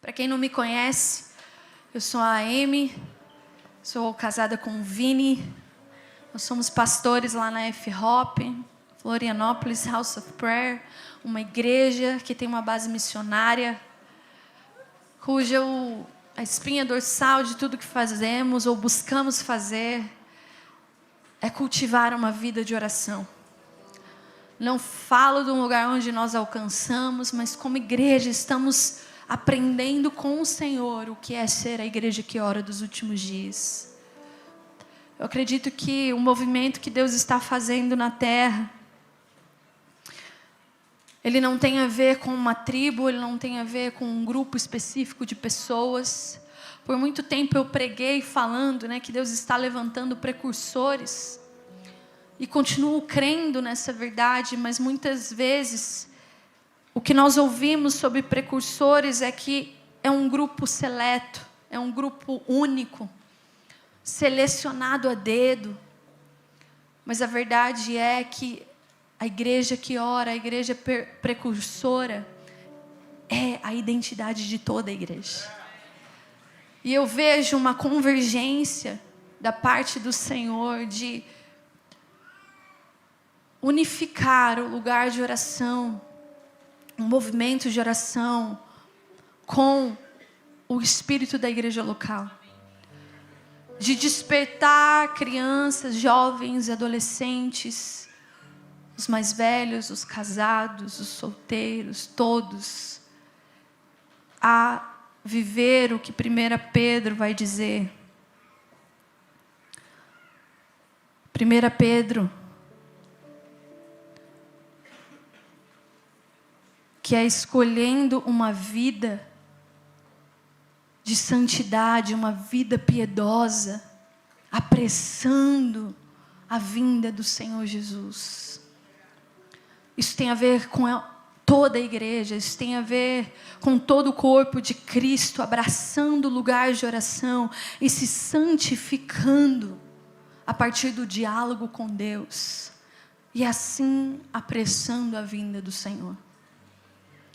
Para quem não me conhece, eu sou a Amy, sou casada com o Vini. Nós somos pastores lá na F-Hop, Florianópolis House of Prayer, uma igreja que tem uma base missionária, cuja a espinha dorsal de tudo que fazemos ou buscamos fazer é cultivar uma vida de oração. Não falo de um lugar onde nós alcançamos, mas como igreja estamos aprendendo com o Senhor o que é ser a igreja que ora dos últimos dias. Eu acredito que o movimento que Deus está fazendo na terra, ele não tem a ver com uma tribo, ele não tem a ver com um grupo específico de pessoas. Por muito tempo eu preguei falando, que Deus está levantando precursores. E continuo crendo nessa verdade, mas muitas vezes o que nós ouvimos sobre precursores é que é um grupo seleto, é um grupo único, selecionado a dedo. Mas a verdade é que a igreja que ora, a igreja precursora, é a identidade de toda a igreja. E eu vejo uma convergência da parte do Senhor de unificar o lugar de oração, um movimento de oração com o espírito da igreja local. De despertar crianças, jovens, adolescentes, os mais velhos, os casados, os solteiros, todos, a viver o que 1 Pedro vai dizer. 1 Pedro, que é escolhendo uma vida de santidade, uma vida piedosa, apressando a vinda do Senhor Jesus. Isso tem a ver com toda a igreja, isso tem a ver com todo o corpo de Cristo, abraçando o lugar de oração e se santificando a partir do diálogo com Deus, e assim apressando a vinda do Senhor.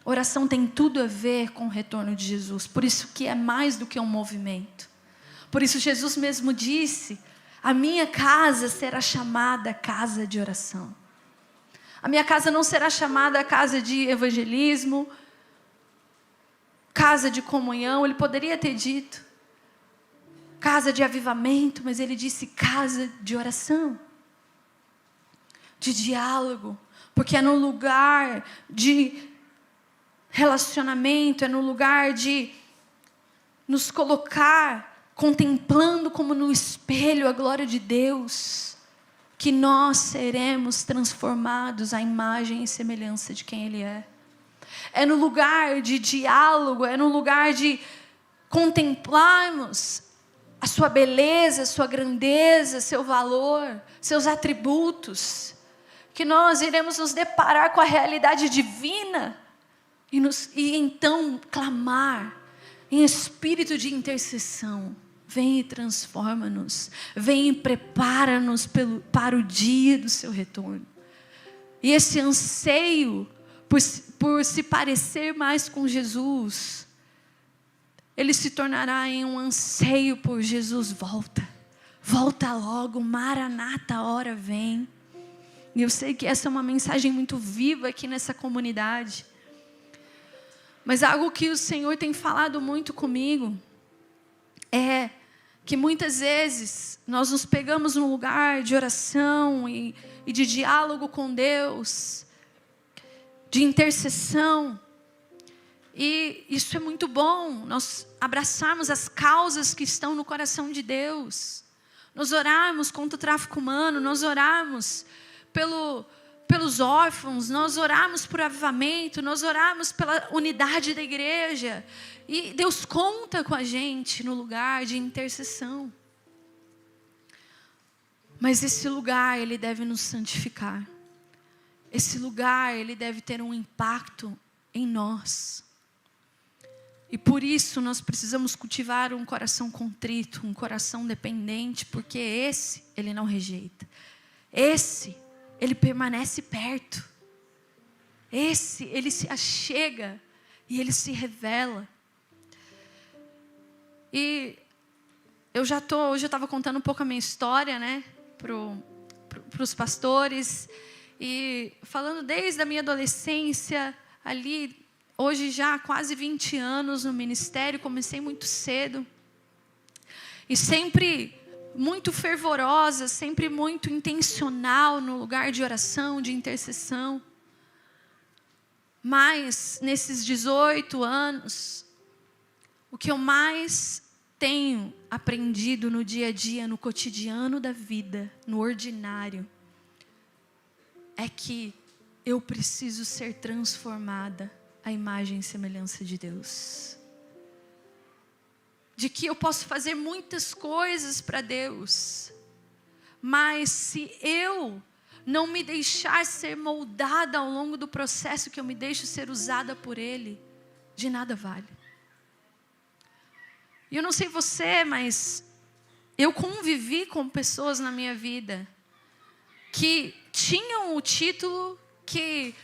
Oração tem tudo a ver com o retorno de Jesus. Por isso que é mais do que um movimento. Por isso Jesus mesmo disse: a minha casa será chamada casa de oração. A minha casa não será chamada casa de evangelismo, casa de comunhão. Ele poderia ter dito casa de avivamento, mas ele disse casa de oração, de diálogo, porque é no lugar de relacionamento, é no lugar de nos colocar contemplando como no espelho a glória de Deus, que nós seremos transformados à imagem e semelhança de quem Ele é. É no lugar de diálogo, é no lugar de contemplarmos a sua beleza, a sua grandeza, seu valor, seus atributos, que nós iremos nos deparar com a realidade divina, e então clamar em espírito de intercessão: vem e transforma-nos, vem e prepara-nos para o dia do seu retorno. E esse anseio por se parecer mais com Jesus, ele se tornará em um anseio por Jesus. Volta logo, Maranata, a hora vem. E eu sei que essa é uma mensagem muito viva aqui nessa comunidade. Mas algo que o Senhor tem falado muito comigo é que muitas vezes nós nos pegamos num lugar de oração e de diálogo com Deus, de intercessão, e isso é muito bom, nós abraçarmos as causas que estão no coração de Deus, nós orarmos contra o tráfico humano, nós orarmos pelos órfãos, nós oramos por avivamento, nós oramos pela unidade da igreja. E Deus conta com a gente no lugar de intercessão. Mas esse lugar, ele deve nos santificar. Esse lugar, ele deve ter um impacto em nós. E por isso nós precisamos cultivar um coração contrito, um coração dependente, porque esse, ele não rejeita. Esse, ele permanece perto. Esse, ele se achega e ele se revela. E hoje eu estava contando um pouco a minha história, né, para os pastores, e falando desde a minha adolescência, ali, hoje já há quase 20 anos no ministério, comecei muito cedo, e sempre muito fervorosa, sempre muito intencional no lugar de oração, de intercessão. Mas, nesses 18 anos, o que eu mais tenho aprendido no dia a dia, no cotidiano da vida, no ordinário, é que eu preciso ser transformada à imagem e semelhança de Deus. De que eu posso fazer muitas coisas para Deus, mas se eu não me deixar ser moldada ao longo do processo que eu me deixo ser usada por Ele, de nada vale. E eu não sei você, mas eu convivi com pessoas na minha vida que tinham o título, que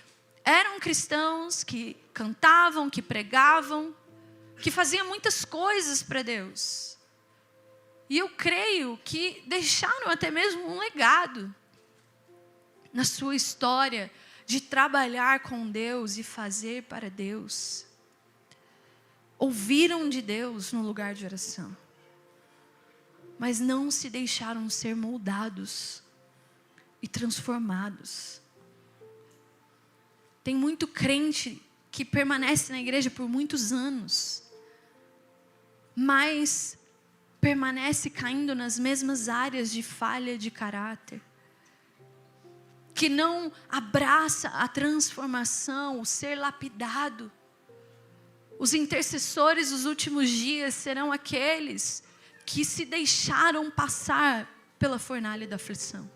eram cristãos, que cantavam, que pregavam, que faziam muitas coisas para Deus. E eu creio que deixaram até mesmo um legado na sua história de trabalhar com Deus e fazer para Deus. Ouviram de Deus no lugar de oração, mas não se deixaram ser moldados e transformados. Tem muito crente que permanece na igreja por muitos anos, mas permanece caindo nas mesmas áreas de falha de caráter, que não abraça a transformação, o ser lapidado. Os intercessores dos últimos dias serão aqueles que se deixaram passar pela fornalha da aflição.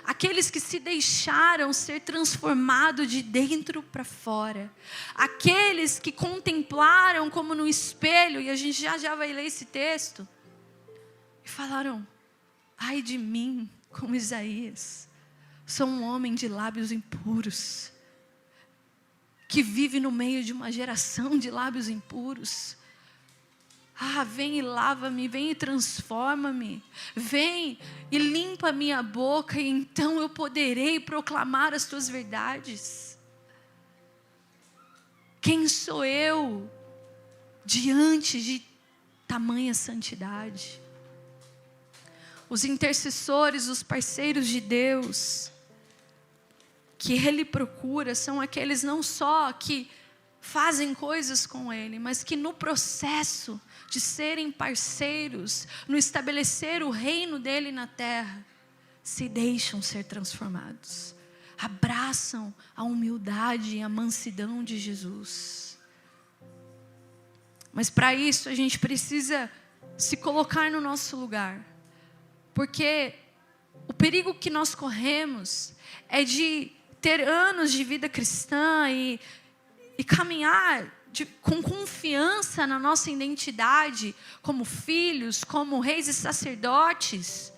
Aqueles que se deixaram ser transformados de dentro para fora. Aqueles que contemplaram como no espelho, e a gente já vai ler esse texto, e falaram: ai de mim, como Isaías, sou um homem de lábios impuros, que vive no meio de uma geração de lábios impuros. Ah, vem e lava-me, vem e transforma-me, vem e limpa a minha boca, e então eu poderei proclamar as tuas verdades. Quem sou eu diante de tamanha santidade? Os intercessores, os parceiros de Deus, que Ele procura, são aqueles não só que fazem coisas com Ele, mas que no processo de serem parceiros, no estabelecer o reino dEle na terra, se deixam ser transformados, abraçam a humildade e a mansidão de Jesus. Mas para isso a gente precisa se colocar no nosso lugar, porque o perigo que nós corremos é de ter anos de vida cristã e caminhar com confiança na nossa identidade como filhos, como reis e sacerdotes.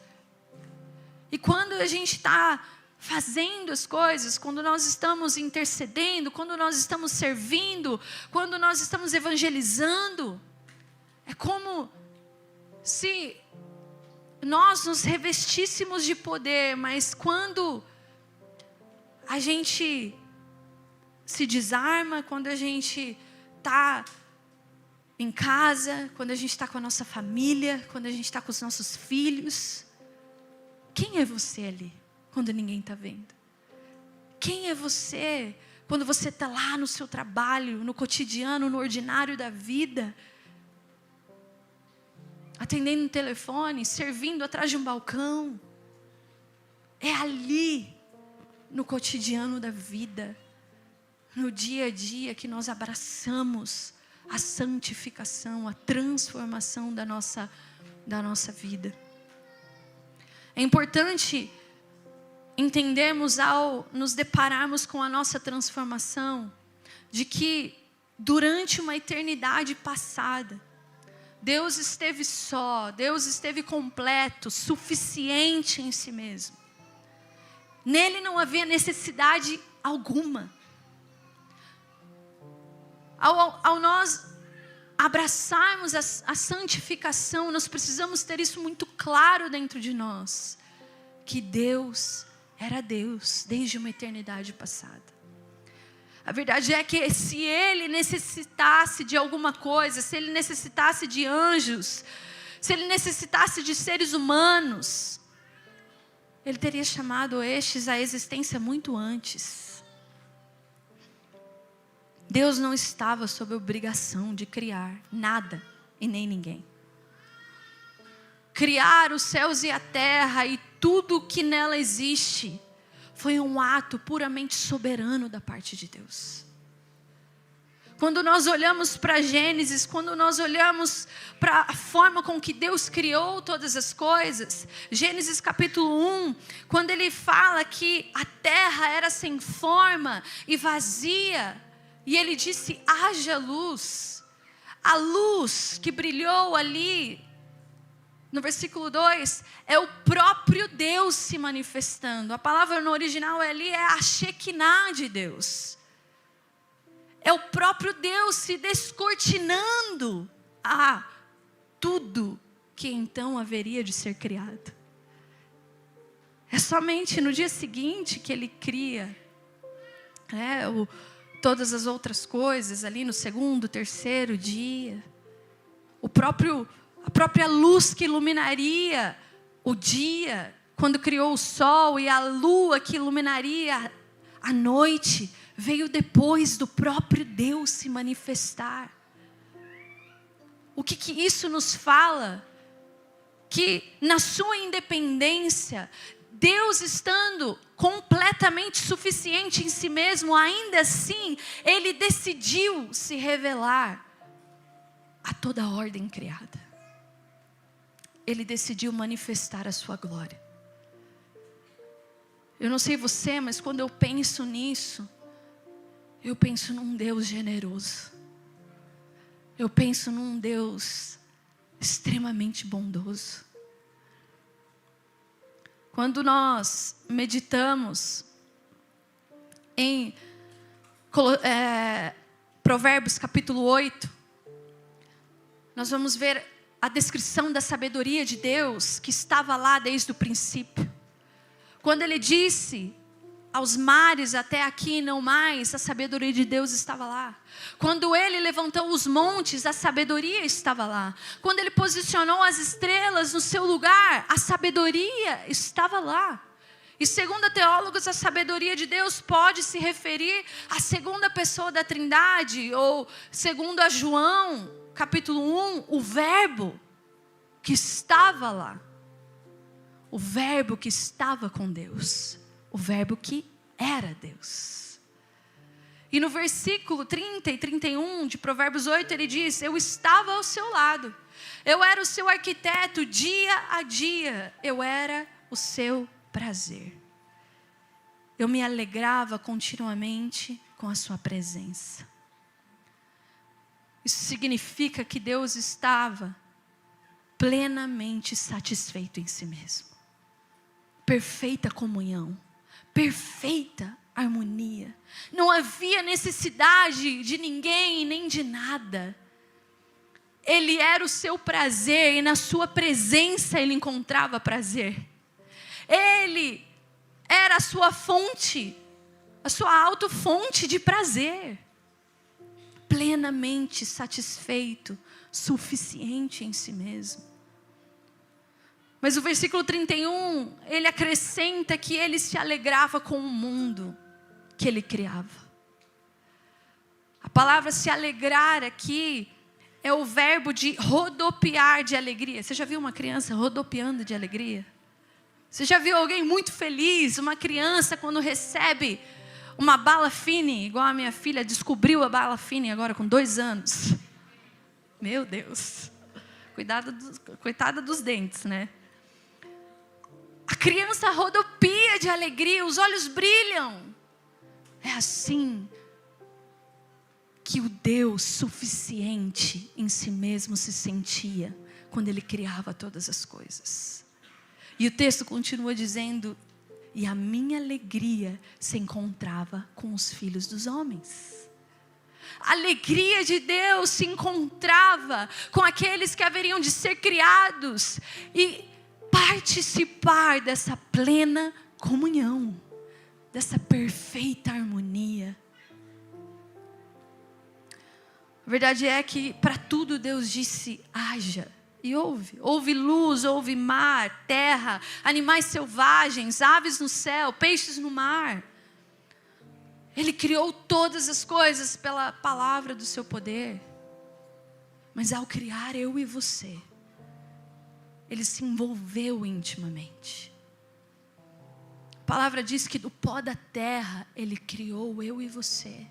E quando a gente está fazendo as coisas, quando nós estamos intercedendo, quando nós estamos servindo, quando nós estamos evangelizando, é como se nós nos revestíssemos de poder, mas quando a gente se desarma, quando a gente está em casa, quando a gente está com a nossa família, quando a gente está com os nossos filhos, quem é você ali quando ninguém está vendo? Quem é você quando você está lá no seu trabalho, no cotidiano, no ordinário da vida, atendendo um telefone, servindo atrás de um balcão? É ali, no cotidiano da vida, no dia a dia, que nós abraçamos a santificação, a transformação da nossa vida. É importante entendermos, ao nos depararmos com a nossa transformação, de que durante uma eternidade passada, Deus esteve só, Deus esteve completo, suficiente em si mesmo. Nele não havia necessidade alguma. Ao nós abraçarmos a santificação, nós precisamos ter isso muito claro dentro de nós. Que Deus era Deus desde uma eternidade passada. A verdade é que se Ele necessitasse de alguma coisa, se Ele necessitasse de anjos, se Ele necessitasse de seres humanos, Ele teria chamado estes à existência muito antes. Deus não estava sob obrigação de criar nada e nem ninguém. Criar os céus e a terra e tudo o que nela existe foi um ato puramente soberano da parte de Deus. Quando nós olhamos para Gênesis, quando nós olhamos para a forma com que Deus criou todas as coisas, Gênesis capítulo 1, quando ele fala que a terra era sem forma e vazia, e ele disse, haja luz. A luz que brilhou ali, no versículo 2, é o próprio Deus se manifestando. A palavra no original ali é a Shekinah de Deus. É o próprio Deus se descortinando a tudo que então haveria de ser criado. É somente no dia seguinte que ele cria todas as outras coisas ali no segundo, terceiro dia. A própria luz que iluminaria o dia, quando criou o sol, e a lua que iluminaria a noite, veio depois do próprio Deus se manifestar. O que isso nos fala? Que na sua independência, Deus estando completamente suficiente em si mesmo, ainda assim, Ele decidiu se revelar a toda a ordem criada. Ele decidiu manifestar a sua glória. Eu não sei você, mas quando eu penso nisso, eu penso num Deus generoso. Eu penso num Deus extremamente bondoso. Quando nós meditamos em Provérbios capítulo 8, nós vamos ver a descrição da sabedoria de Deus que estava lá desde o princípio. Quando Ele disse aos mares, até aqui não mais, a sabedoria de Deus estava lá. Quando Ele levantou os montes, a sabedoria estava lá. Quando Ele posicionou as estrelas no seu lugar, a sabedoria estava lá. E segundo teólogos, a sabedoria de Deus pode se referir à segunda pessoa da Trindade, ou segundo a João, capítulo 1, o verbo que estava lá. O verbo que estava com Deus. O verbo que era Deus. E no versículo 30 e 31 de Provérbios 8, ele diz, eu estava ao seu lado. Eu era o seu arquiteto dia a dia. Eu era o seu prazer. Eu me alegrava continuamente com a sua presença. Isso significa que Deus estava plenamente satisfeito em si mesmo. Perfeita comunhão, perfeita harmonia. Não havia necessidade de ninguém nem de nada. Ele era o seu prazer e na sua presença ele encontrava prazer. Ele era a sua fonte, a sua autofonte de prazer. Plenamente satisfeito, suficiente em si mesmo. Mas o versículo 31, ele acrescenta que ele se alegrava com o mundo que ele criava. A palavra se alegrar aqui é o verbo de rodopiar de alegria. Você já viu uma criança rodopiando de alegria? Você já viu alguém muito feliz? Uma criança quando recebe uma bala fine, igual a minha filha descobriu a bala fine agora com 2 anos. Meu Deus. Coitada dos dentes, né? A criança rodopia de alegria, os olhos brilham. É assim que o Deus suficiente em si mesmo se sentia quando Ele criava todas as coisas. E o texto continua dizendo, e a minha alegria se encontrava com os filhos dos homens. A alegria de Deus se encontrava com aqueles que haveriam de ser criados e participar dessa plena comunhão, dessa perfeita harmonia. A verdade é que para tudo Deus disse: haja. E houve luz, houve mar, terra, animais selvagens, aves no céu, peixes no mar. Ele criou todas as coisas pela palavra do seu poder. Mas ao criar eu e você, Ele se envolveu intimamente. A palavra diz que do pó da terra Ele criou eu e você.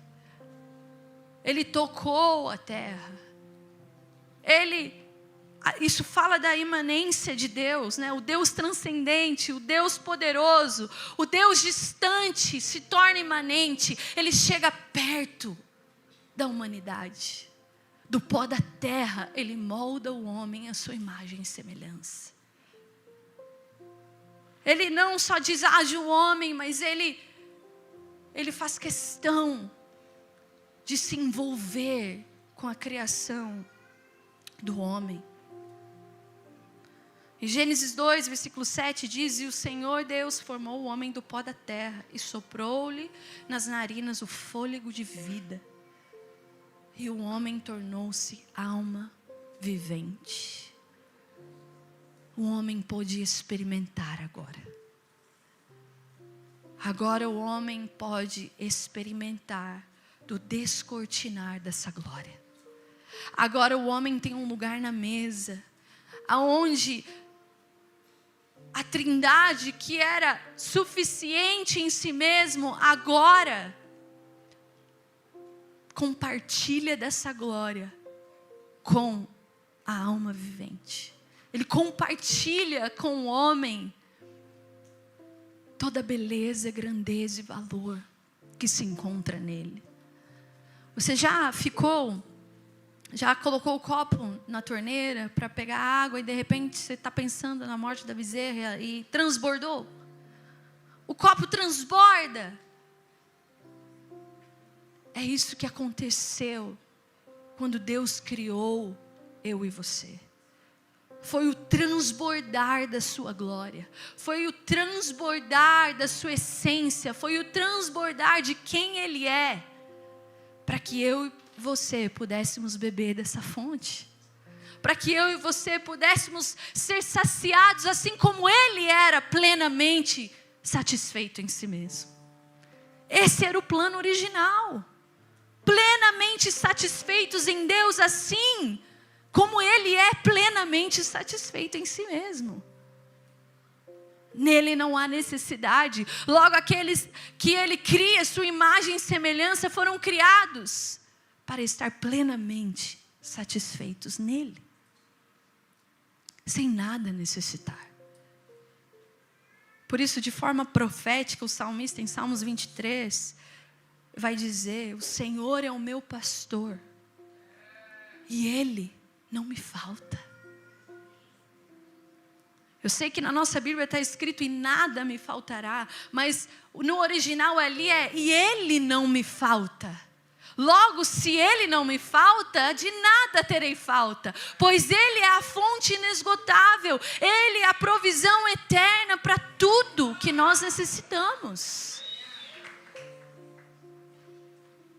Ele tocou a terra. Isso fala da imanência de Deus, né? O Deus transcendente, o Deus poderoso, o Deus distante se torna imanente. Ele chega perto da humanidade. Do pó da terra, Ele molda o homem à sua imagem e semelhança. Ele não só diz: haja o homem, mas Ele faz questão de se envolver com a criação do homem. Em Gênesis 2, versículo 7 diz: e o Senhor Deus formou o homem do pó da terra e soprou-lhe nas narinas o fôlego de vida. E o homem tornou-se alma vivente. O homem pôde experimentar agora. Agora o homem pode experimentar do descortinar dessa glória. Agora o homem tem um lugar na mesa, aonde a Trindade, que era suficiente em si mesmo, agora compartilha dessa glória com a alma vivente. Ele compartilha com o homem toda a beleza, grandeza e valor que se encontra nele. Você já colocou o copo na torneira para pegar água e de repente você está pensando na morte da bezerra e transbordou? O copo transborda. É isso que aconteceu quando Deus criou eu e você. Foi o transbordar da sua glória. Foi o transbordar da sua essência. Foi o transbordar de quem Ele é. Para que eu e você pudéssemos beber dessa fonte. Para que eu e você pudéssemos ser saciados assim como Ele era plenamente satisfeito em si mesmo. Esse era o plano original. Plenamente satisfeitos em Deus assim como Ele é plenamente satisfeito em si mesmo. Nele não há necessidade. Logo aqueles que Ele cria, sua imagem e semelhança, foram criados para estar plenamente satisfeitos nele. Sem nada necessitar. Por isso, de forma profética, o salmista em Salmos 23 vai dizer: o Senhor é o meu pastor e Ele não me falta. Eu sei que na nossa Bíblia está escrito: e nada me faltará. Mas no original ali é: e Ele não me falta. Logo, se Ele não me falta, de nada terei falta. Pois Ele é a fonte inesgotável. Ele é a provisão eterna para tudo que nós necessitamos.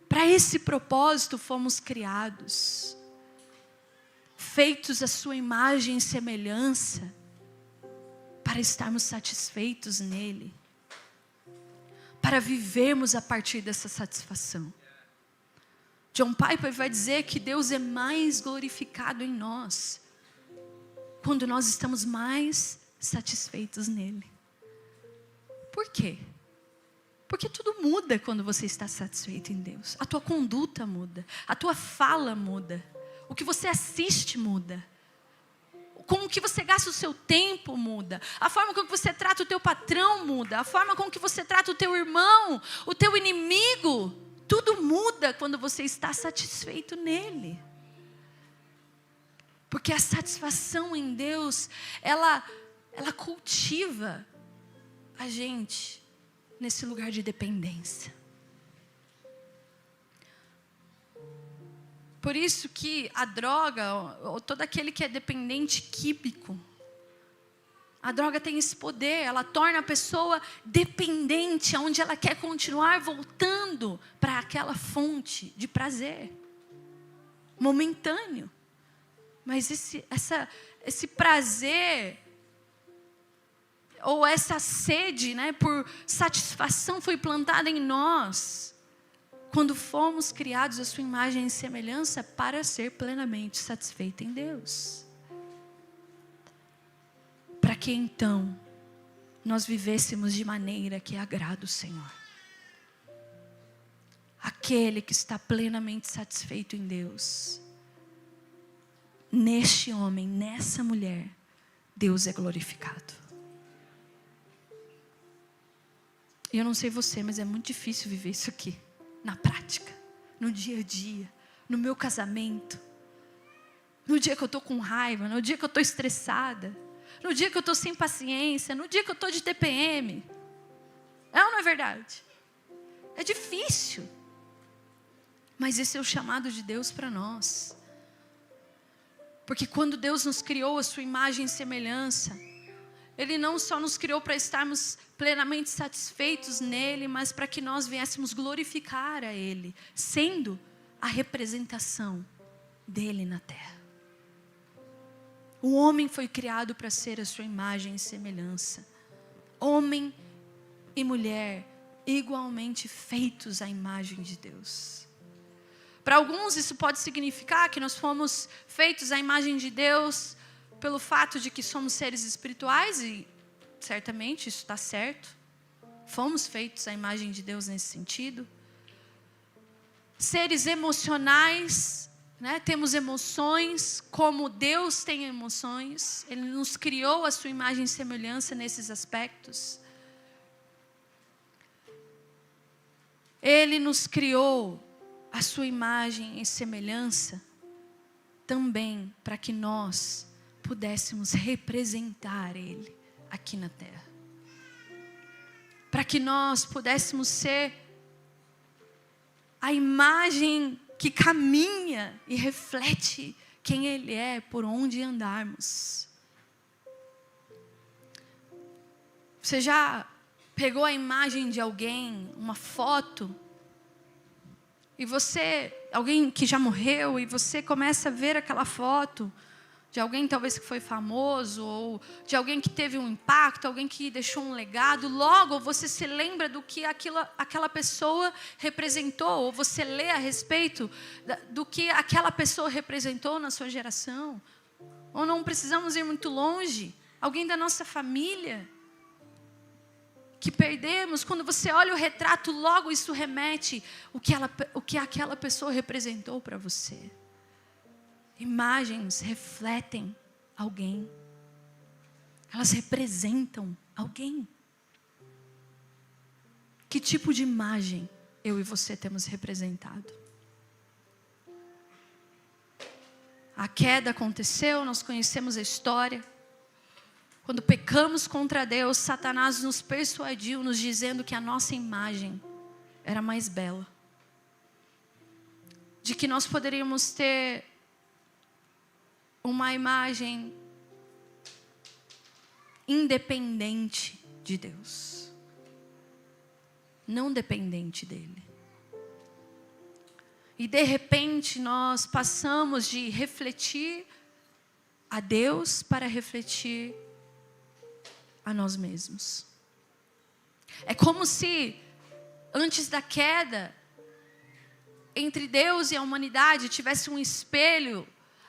Para esse propósito fomos criados. Feitos à sua imagem e semelhança. Para estarmos satisfeitos nele. Para vivermos a partir dessa satisfação. John Piper vai dizer que Deus é mais glorificado em nós quando nós estamos mais satisfeitos nele. Por quê? Porque tudo muda quando você está satisfeito em Deus. A tua conduta muda, a tua fala muda, o que você assiste muda. Com o que você gasta o seu tempo muda. A forma com que você trata o teu patrão muda. A forma com que você trata o teu irmão, o teu inimigo. Tudo muda quando você está satisfeito nele. Porque a satisfação em Deus, ela cultiva a gente nesse lugar de dependência. Por isso que a droga, ou todo aquele que é dependente químico, a droga tem esse poder, ela torna a pessoa dependente, onde ela quer continuar voltando para aquela fonte de prazer momentâneo. Mas esse prazer, ou essa sede, né, por satisfação foi plantada em nós, quando fomos criados à sua imagem e semelhança para ser plenamente satisfeito em Deus. Para que então nós vivêssemos de maneira que agrada o Senhor. Aquele que está plenamente satisfeito em Deus, neste homem, nessa mulher, Deus é glorificado. E eu não sei você, mas é muito difícil viver isso aqui, na prática, no dia a dia, no meu casamento, no dia que eu estou com raiva, no dia que eu estou estressada, no dia que eu estou sem paciência, no dia que eu estou de TPM. É ou não é verdade? É difícil. Mas esse é o chamado de Deus para nós. Porque quando Deus nos criou a sua imagem e semelhança, Ele não só nos criou para estarmos plenamente satisfeitos nele, mas para que nós viéssemos glorificar a Ele, sendo a representação dele na terra. O homem foi criado para ser a sua imagem e semelhança. Homem e mulher igualmente feitos à imagem de Deus. Para alguns isso pode significar que nós fomos feitos à imagem de Deus pelo fato de que somos seres espirituais, e certamente isso está certo. Fomos feitos à imagem de Deus nesse sentido. Seres emocionais, né? Temos emoções como Deus tem emoções. Ele nos criou a sua imagem e semelhança nesses aspectos. Ele nos criou a sua imagem e semelhança também para que nós pudéssemos representar Ele aqui na terra. Para que nós pudéssemos ser a imagem que caminha e reflete quem Ele é por onde andarmos. Você já pegou a imagem de alguém, uma foto, e alguém que já morreu, e você começa a ver aquela foto de alguém talvez que foi famoso, ou de alguém que teve um impacto, alguém que deixou um legado, logo você se lembra do que aquela pessoa representou, ou você lê a respeito do que aquela pessoa representou na sua geração. Ou não precisamos ir muito longe, alguém da nossa família que perdemos, quando você olha o retrato, logo isso remete o que aquela pessoa representou para você. Imagens refletem alguém. Elas representam alguém. Que tipo de imagem eu e você temos representado? A queda aconteceu, nós conhecemos a história. Quando pecamos contra Deus, Satanás nos persuadiu, nos dizendo que a nossa imagem era mais bela. De que nós poderíamos ter uma imagem independente de Deus, não dependente dele. E de repente nós passamos de refletir a Deus para refletir a nós mesmos. É como se antes da queda, entre Deus e a humanidade tivesse um espelho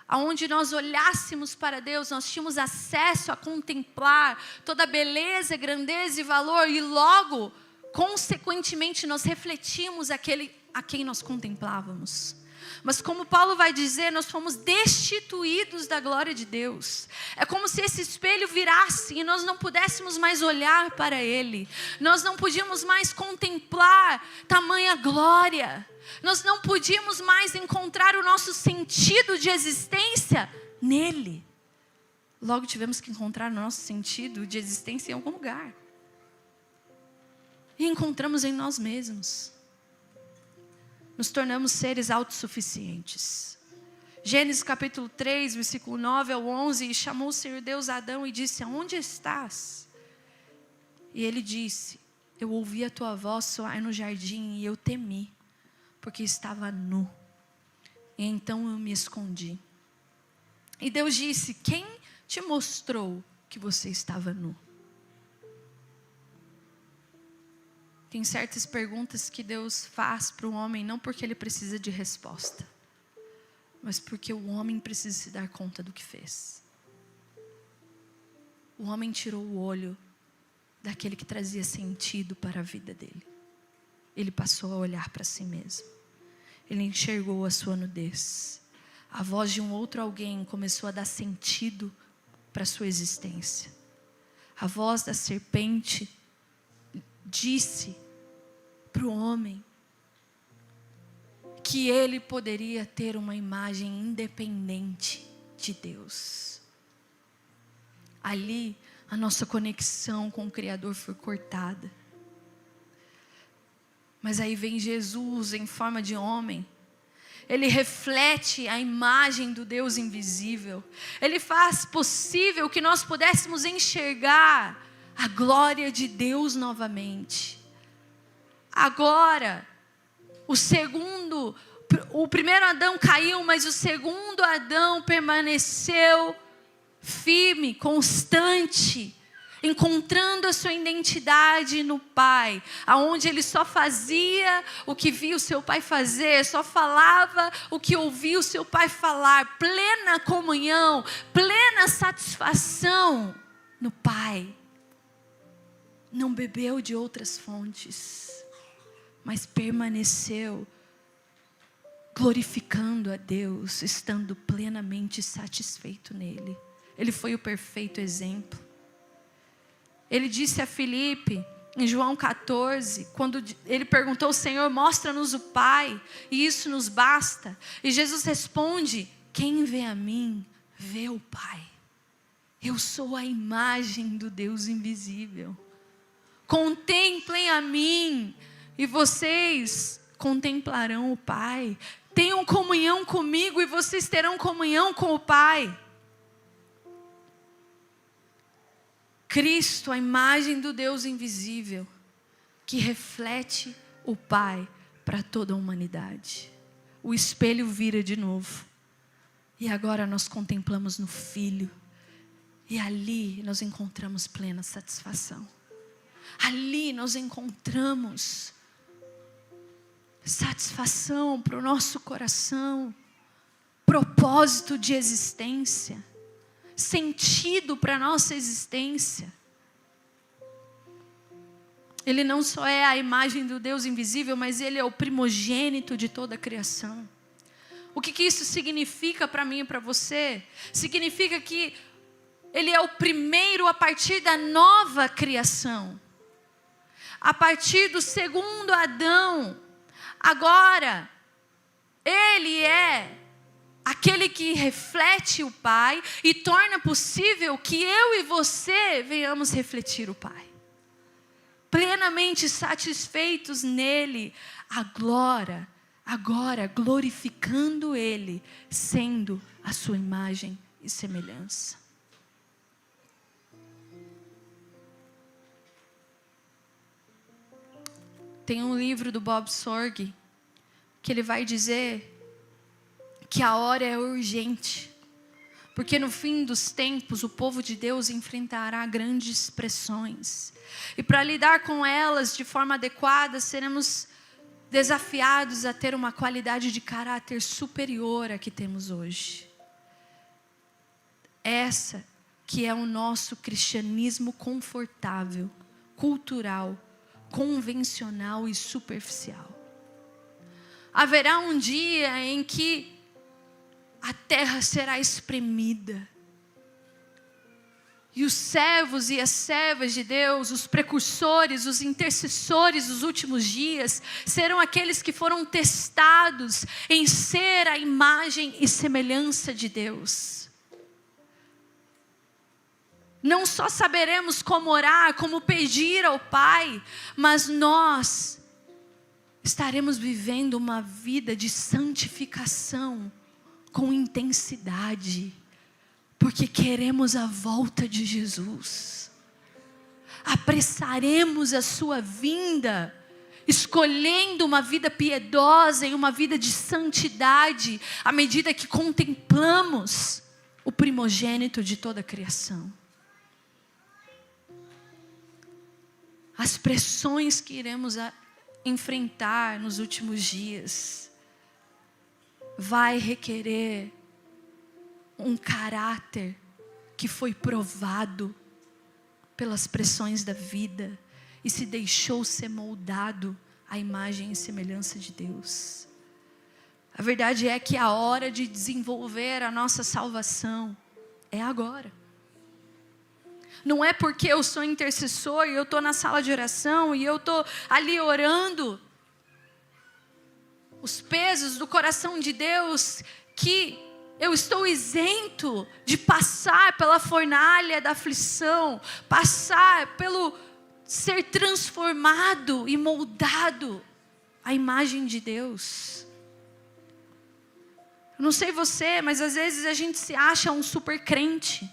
aonde nós olhássemos para Deus, nós tínhamos acesso a contemplar toda a beleza, grandeza e valor, e logo, consequentemente, nós refletimos aquele a quem nós contemplávamos. Mas como Paulo vai dizer, nós fomos destituídos da glória de Deus. É como se esse espelho virasse e nós não pudéssemos mais olhar para ele. Nós não podíamos mais contemplar tamanha glória. Nós não podíamos mais encontrar o nosso sentido de existência nele. Logo tivemos que encontrar o nosso sentido de existência em algum lugar. E encontramos em nós mesmos. Nos tornamos seres autossuficientes. Gênesis capítulo 3, versículo 9 ao 11. E chamou o Senhor Deus a Adão e disse: aonde estás? E ele disse: eu ouvi a tua voz soar no jardim e eu temi, porque estava nu. E então eu me escondi. E Deus disse: quem te mostrou que você estava nu? Tem certas perguntas que Deus faz para o homem, não porque ele precisa de resposta, mas porque o homem precisa se dar conta do que fez. O homem tirou o olho daquele que trazia sentido para a vida dele. Ele passou a olhar para si mesmo. Ele enxergou a sua nudez. A voz de um outro alguém começou a dar sentido para a sua existência. A voz da serpente disse para o homem que ele poderia ter uma imagem independente de Deus. Ali, a nossa conexão com o Criador foi cortada. Mas aí vem Jesus em forma de homem. Ele reflete a imagem do Deus invisível. Ele faz possível que nós pudéssemos enxergar a glória de Deus novamente. Agora, o primeiro Adão caiu, mas o segundo Adão permaneceu firme, constante, encontrando a sua identidade no Pai, aonde ele só fazia o que via o seu Pai fazer, só falava o que ouvia o seu Pai falar, plena comunhão, plena satisfação no Pai. Não bebeu de outras fontes, mas permaneceu glorificando a Deus, estando plenamente satisfeito nele. Ele foi o perfeito exemplo. Ele disse a Filipe, em João 14, quando ele perguntou ao Senhor: mostra-nos o Pai, e isso nos basta. E Jesus responde: quem vê a mim, vê o Pai. Eu sou a imagem do Deus invisível. Contemplem a mim, e vocês contemplarão o Pai. Tenham comunhão comigo, e vocês terão comunhão com o Pai. Cristo, a imagem do Deus invisível, que reflete o Pai para toda a humanidade. O espelho vira de novo. E agora nós contemplamos no Filho. E ali nós encontramos plena satisfação. Ali nós encontramos satisfação para o nosso coração, propósito de existência, sentido para a nossa existência. Ele não só é a imagem do Deus invisível, mas Ele é o primogênito de toda a criação. O que isso significa para mim e para você? Significa que Ele é o primeiro a partir da nova criação. A partir do segundo Adão. Agora, Ele é aquele que reflete o Pai e torna possível que eu e você venhamos refletir o Pai. Plenamente satisfeitos nele, agora glorificando Ele, sendo a sua imagem e semelhança. Tem um livro do Bob Sorge que ele vai dizer que a hora é urgente, porque no fim dos tempos o povo de Deus enfrentará grandes pressões, e para lidar com elas de forma adequada, seremos desafiados a ter uma qualidade de caráter superior à que temos hoje. Essa que é o nosso cristianismo confortável, cultural, convencional e superficial. Haverá um dia em que a terra será espremida. E os servos e as servas de Deus, os precursores, os intercessores dos últimos dias, serão aqueles que foram testados em ser a imagem e semelhança de Deus. Não só saberemos como orar, como pedir ao Pai, mas nós estaremos vivendo uma vida de santificação com intensidade, porque queremos a volta de Jesus. Apressaremos a sua vinda, escolhendo uma vida piedosa e uma vida de santidade, à medida que contemplamos o primogênito de toda a criação. As pressões que iremos enfrentar nos últimos dias vai requerer um caráter que foi provado pelas pressões da vida e se deixou ser moldado à imagem e semelhança de Deus. A verdade é que a hora de desenvolver a nossa salvação é agora. Não é porque eu sou intercessor e eu estou na sala de oração e eu estou ali orando os pesos do coração de Deus que eu estou isento de passar pela fornalha da aflição, passar pelo ser transformado e moldado à imagem de Deus. Eu não sei você, mas às vezes a gente se acha um super crente,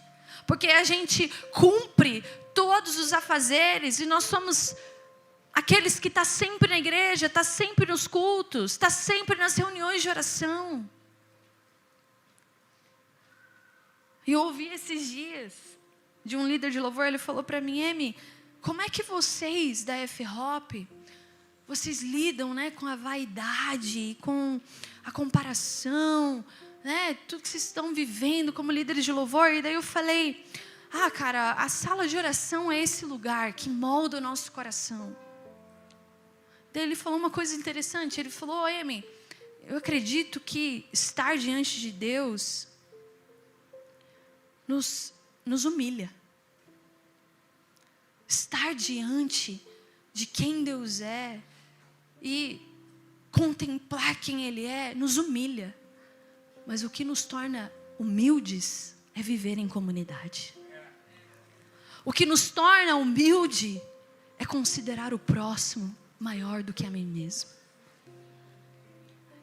porque a gente cumpre todos os afazeres e nós somos aqueles que estão sempre na igreja, estão sempre nos cultos, estão sempre nas reuniões de oração. E eu ouvi esses dias de um líder de louvor, ele falou para mim: Emi, como é que vocês da F-Hop, vocês lidam, né, com a vaidade, com a comparação, né, tudo que vocês estão vivendo como líderes de louvor? E daí eu falei: cara, a sala de oração é esse lugar que molda o nosso coração. Daí ele falou uma coisa interessante, ele falou: Emi, eu acredito que estar diante de Deus nos humilha. Estar diante de quem Deus é e contemplar quem Ele é, nos humilha. Mas o que nos torna humildes é viver em comunidade. O que nos torna humilde é considerar o próximo maior do que a mim mesmo.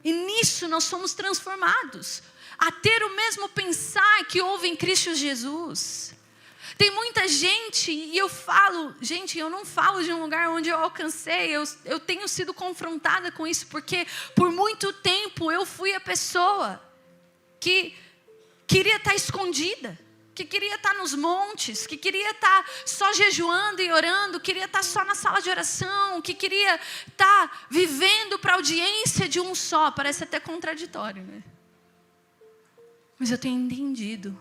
E nisso nós somos transformados a ter o mesmo pensar que houve em Cristo Jesus. Tem muita gente, e eu falo, gente, eu não falo de um lugar onde eu alcancei, eu tenho sido confrontada com isso, porque por muito tempo eu fui a pessoa que queria estar escondida, que queria estar nos montes, que queria estar só jejuando e orando, queria estar só na sala de oração, que queria estar vivendo para a audiência de um só. Parece até contraditório, né? Mas eu tenho entendido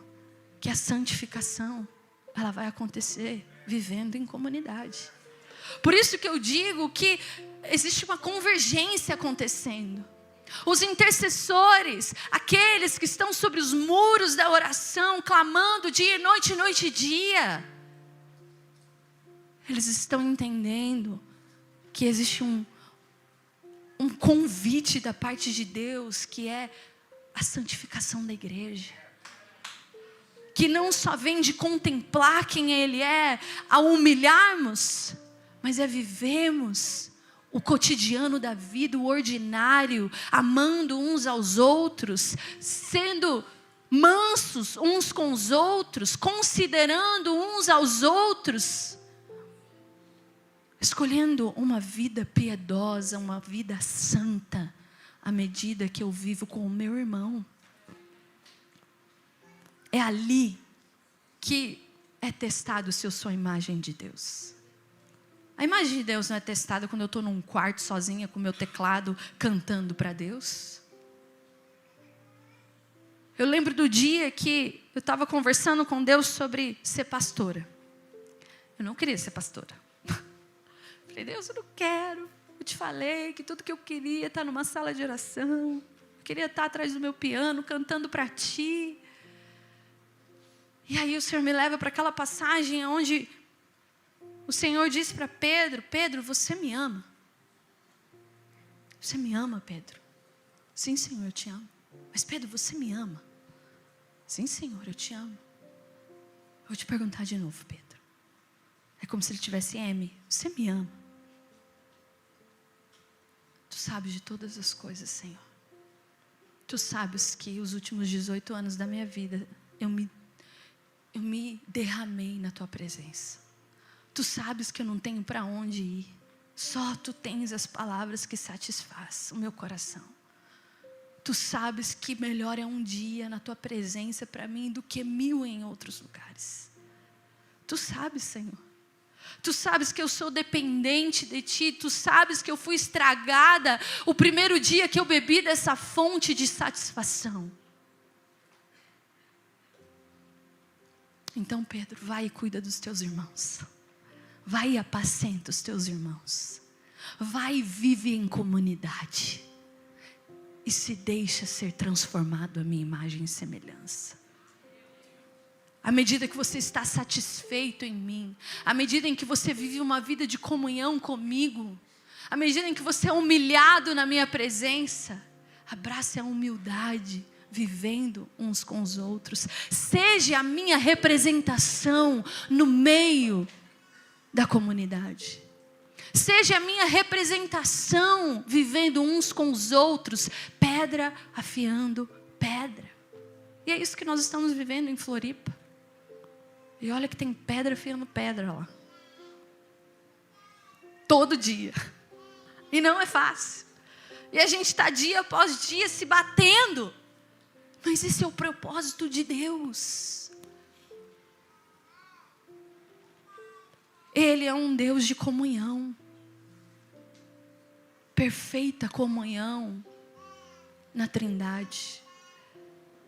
que a santificação, ela vai acontecer vivendo em comunidade. Por isso que eu digo que existe uma convergência acontecendo. Os intercessores, aqueles que estão sobre os muros da oração, clamando dia e noite e dia, eles estão entendendo que existe um convite da parte de Deus, que é a santificação da igreja. Que não só vem de contemplar quem Ele é, a humilharmos, mas é vivemos o cotidiano da vida, o ordinário, amando uns aos outros, sendo mansos uns com os outros, considerando uns aos outros, escolhendo uma vida piedosa, uma vida santa, à medida que eu vivo com o meu irmão. É ali que é testado se eu sou a imagem de Deus. A imagem de Deus não é testada quando eu estou num quarto sozinha com meu teclado cantando para Deus. Eu lembro do dia que eu estava conversando com Deus sobre ser pastora. Eu não queria ser pastora. Falei: Deus, eu não quero. Eu te falei que tudo que eu queria estar numa sala de oração. Eu queria estar atrás do meu piano cantando para Ti. E aí o Senhor me leva para aquela passagem onde o Senhor disse para Pedro: Pedro, você me ama? Você me ama, Pedro? Sim, Senhor, eu te amo. Mas Pedro, você me ama? Sim, Senhor, eu te amo. Eu vou te perguntar de novo, Pedro. É como se ele tivesse: Emi, você me ama? Tu sabes de todas as coisas, Senhor. Tu sabes que os últimos 18 anos da minha vida, eu me derramei na tua presença. Tu sabes que eu não tenho para onde ir. Só tu tens as palavras que satisfazem o meu coração. Tu sabes que melhor é um dia na tua presença para mim do que 1000 em outros lugares. Tu sabes, Senhor. Tu sabes que eu sou dependente de Ti. Tu sabes que eu fui estragada o primeiro dia que eu bebi dessa fonte de satisfação. Então, Pedro, vai e cuida dos teus irmãos. Vai e apacenta os teus irmãos. Vai e vive em comunidade. E se deixa ser transformado à minha imagem e semelhança. À medida que você está satisfeito em mim, à medida em que você vive uma vida de comunhão comigo, à medida em que você é humilhado na minha presença, abrace a humildade, vivendo uns com os outros. Seja a minha representação no meio da comunidade. Seja a minha representação vivendo uns com os outros, pedra afiando pedra. E é isso que nós estamos vivendo em Floripa. E olha que tem pedra afiando pedra lá. Todo dia. E não é fácil. E a gente está dia após dia se batendo. Mas esse é o propósito de Deus. Ele é um Deus de comunhão. Perfeita comunhão na Trindade.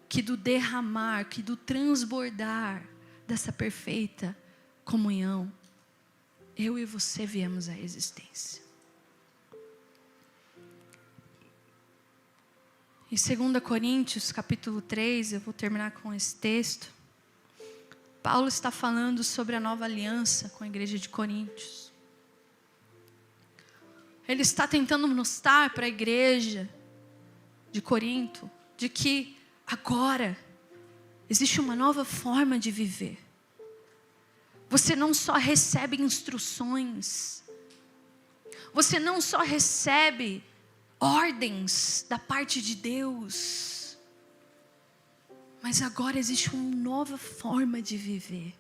Que do derramar, que do transbordar dessa perfeita comunhão, eu e você viemos à existência. Em 2 Coríntios, capítulo 3, eu vou terminar com esse texto. Paulo está falando sobre a nova aliança com a igreja de Coríntios. Ele está tentando mostrar para a igreja de Corinto, de que agora existe uma nova forma de viver. Você não só recebe instruções, você não só recebe ordens da parte de Deus, mas agora existe uma nova forma de viver,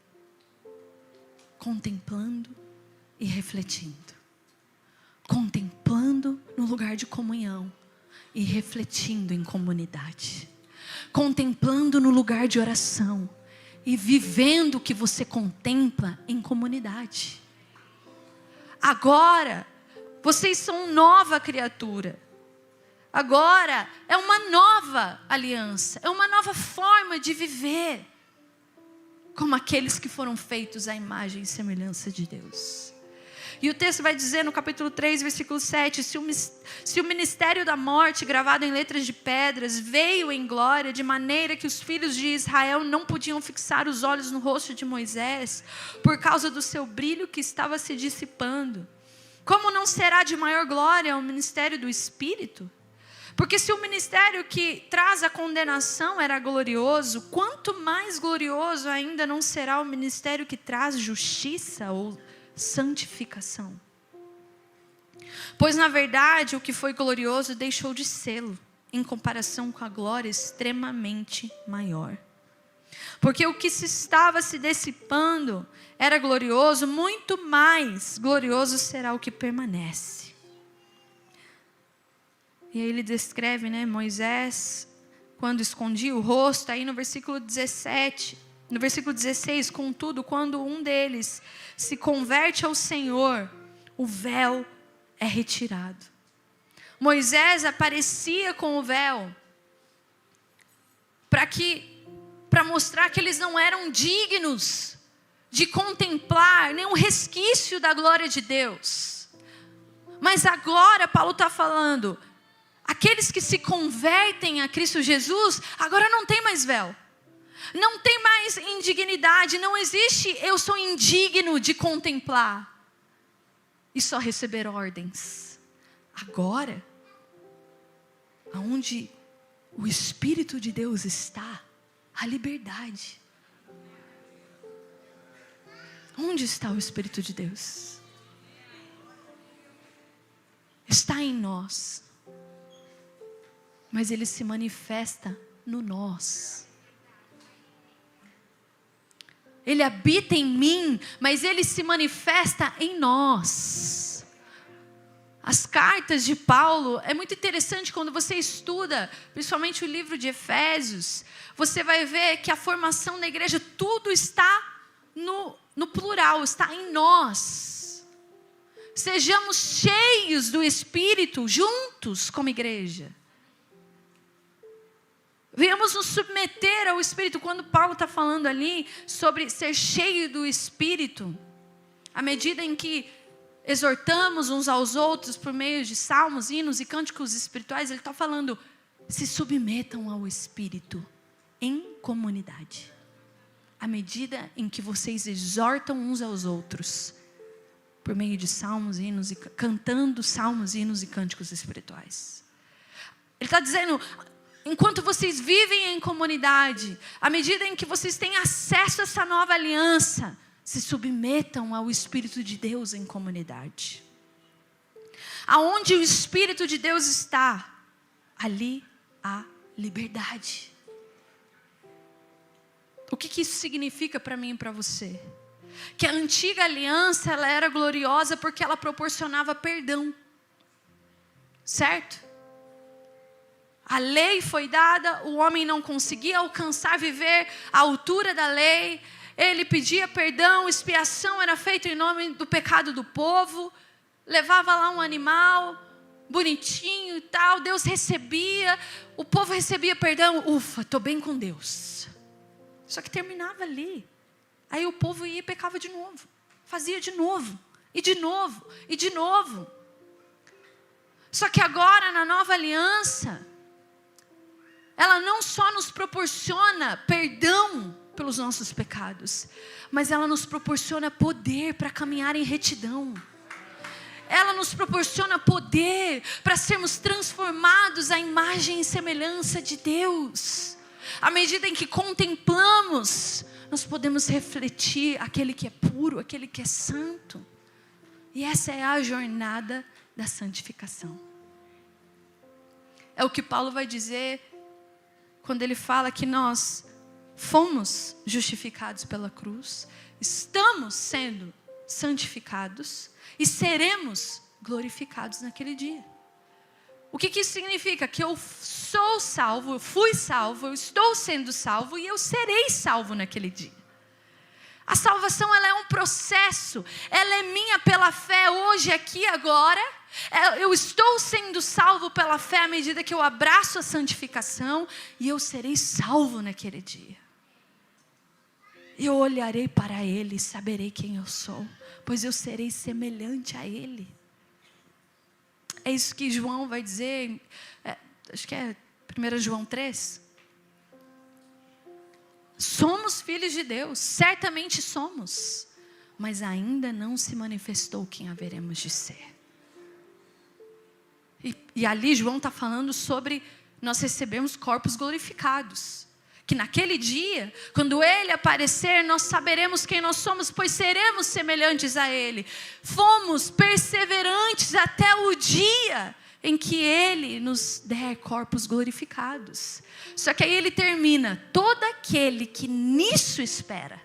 contemplando e refletindo. Contemplando no lugar de comunhão e refletindo em comunidade. Contemplando no lugar de oração e vivendo o que você contempla em comunidade. Agora, vocês são nova criatura. Agora é uma nova aliança, é uma nova forma de viver, como aqueles que foram feitos à imagem e semelhança de Deus. E o texto vai dizer no capítulo 3, versículo 7, se o ministério da morte, gravado em letras de pedras, veio em glória, de maneira que os filhos de Israel não podiam fixar os olhos no rosto de Moisés, por causa do seu brilho que estava se dissipando, como não será de maior glória o ministério do Espírito? Porque se o ministério que traz a condenação era glorioso, quanto mais glorioso ainda não será o ministério que traz justiça ou santificação. Pois na verdade o que foi glorioso deixou de sê-lo, em comparação com a glória extremamente maior. Porque o que se estava se dissipando era glorioso, muito mais glorioso será o que permanece. E aí ele descreve, Moisés, quando escondia o rosto, aí no versículo 17, no versículo 16, contudo, quando um deles se converte ao Senhor, o véu é retirado. Moisés aparecia com o véu, para mostrar que eles não eram dignos de contemplar nenhum resquício da glória de Deus. Mas agora Paulo está falando, aqueles que se convertem a Cristo Jesus, agora não tem mais véu. Não tem mais indignidade, não existe eu sou indigno de contemplar e só receber ordens. Agora, aonde o Espírito de Deus está, a liberdade. Onde está o Espírito de Deus? Está em nós. mas Ele se manifesta no nós. Ele habita em mim, mas Ele se manifesta em nós. As cartas de Paulo, é muito interessante quando você estuda, principalmente o livro de Efésios, você vai ver que a formação da igreja, tudo está no plural, está em nós. Sejamos cheios do Espírito juntos como igreja. Venhamos nos submeter ao Espírito. Quando Paulo está falando ali sobre ser cheio do Espírito, à medida em que exortamos uns aos outros por meio de salmos, hinos e cânticos espirituais, ele está falando, se submetam ao Espírito em comunidade. À medida em que vocês exortam uns aos outros, por meio de salmos, hinos, cantando salmos, hinos e cânticos espirituais. Ele está dizendo, enquanto vocês vivem em comunidade, à medida em que vocês têm acesso a essa nova aliança, se submetam ao Espírito de Deus em comunidade. Aonde o Espírito de Deus está, ali há liberdade. O que isso significa para mim e para você? Que a antiga aliança, ela era gloriosa porque ela proporcionava perdão. Certo? A lei foi dada, o homem não conseguia alcançar, viver à altura da lei. Ele pedia perdão, expiação era feita em nome do pecado do povo. Levava lá um animal, bonitinho e tal. Deus recebia, o povo recebia perdão. Ufa, estou bem com Deus. Só que terminava ali. Aí o povo ia e pecava de novo. Fazia de novo, e de novo, e de novo. Só que agora na nova aliança, ela não só nos proporciona perdão pelos nossos pecados, mas ela nos proporciona poder para caminhar em retidão. Ela nos proporciona poder para sermos transformados à imagem e semelhança de Deus. À medida em que contemplamos, nós podemos refletir aquele que é puro, aquele que é santo. E essa é a jornada da santificação. É o que Paulo vai dizer quando ele fala que nós fomos justificados pela cruz, estamos sendo santificados e seremos glorificados naquele dia. O que isso significa? Que eu sou salvo, eu fui salvo, eu estou sendo salvo e eu serei salvo naquele dia. A salvação, ela é um processo, ela é minha pela fé hoje, aqui, agora. Eu estou sendo salvo pela fé à medida que eu abraço a santificação e eu serei salvo naquele dia. Eu olharei para Ele e saberei quem eu sou, pois eu serei semelhante a Ele. É isso que João vai dizer, acho que é 1 João 3. Somos filhos de Deus, certamente somos, mas ainda não se manifestou quem haveremos de ser. E ali João está falando sobre nós recebemos corpos glorificados. Que naquele dia, quando Ele aparecer, nós saberemos quem nós somos, pois seremos semelhantes a Ele. Fomos perseverantes até o dia em que Ele nos der corpos glorificados. Só que aí Ele termina, todo aquele que nisso espera,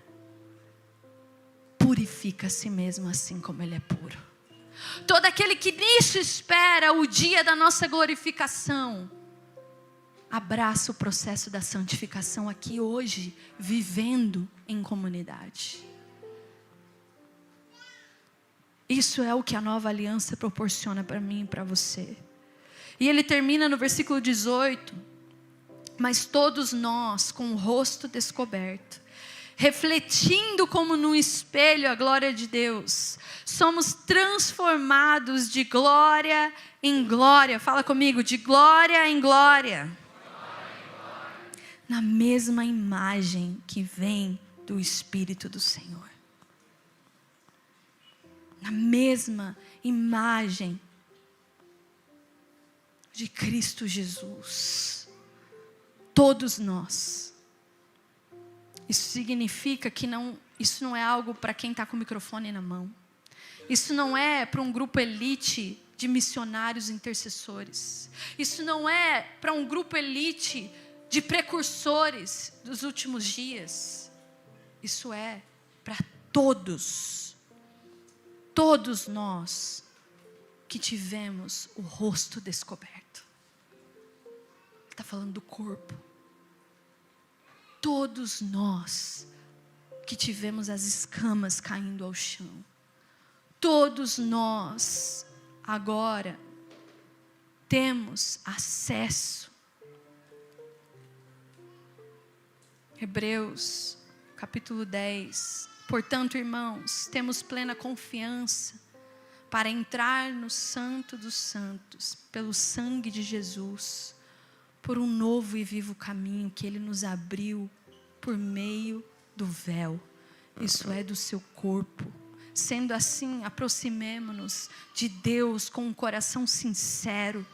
purifica a si mesmo assim como Ele é puro. Todo aquele que nisso espera o dia da nossa glorificação, abraça o processo da santificação aqui hoje, vivendo em comunidade. Isso é o que a nova aliança proporciona para mim e para você. E ele termina no versículo 18. Mas todos nós, com o rosto descoberto, refletindo como num espelho a glória de Deus, somos transformados de glória em glória. Fala comigo, de glória em glória. Na mesma imagem que vem do Espírito do Senhor. Na mesma imagem de Cristo Jesus. Todos nós. Isso significa que isso não é algo para quem está com o microfone na mão. Isso não é para um grupo elite de missionários intercessores. Isso não é para um grupo elite de precursores dos últimos dias. Isso é para todos nós que tivemos o rosto descoberto. Ele está falando do corpo. Todos nós que tivemos as escamas caindo ao chão. Todos nós agora temos acesso. Hebreus, capítulo 10. Portanto, irmãos, temos plena confiança para entrar no Santo dos Santos, pelo sangue de Jesus, por um novo e vivo caminho que Ele nos abriu por meio do véu, isso é, do seu corpo. Sendo assim, aproximemo-nos de Deus com um coração sincero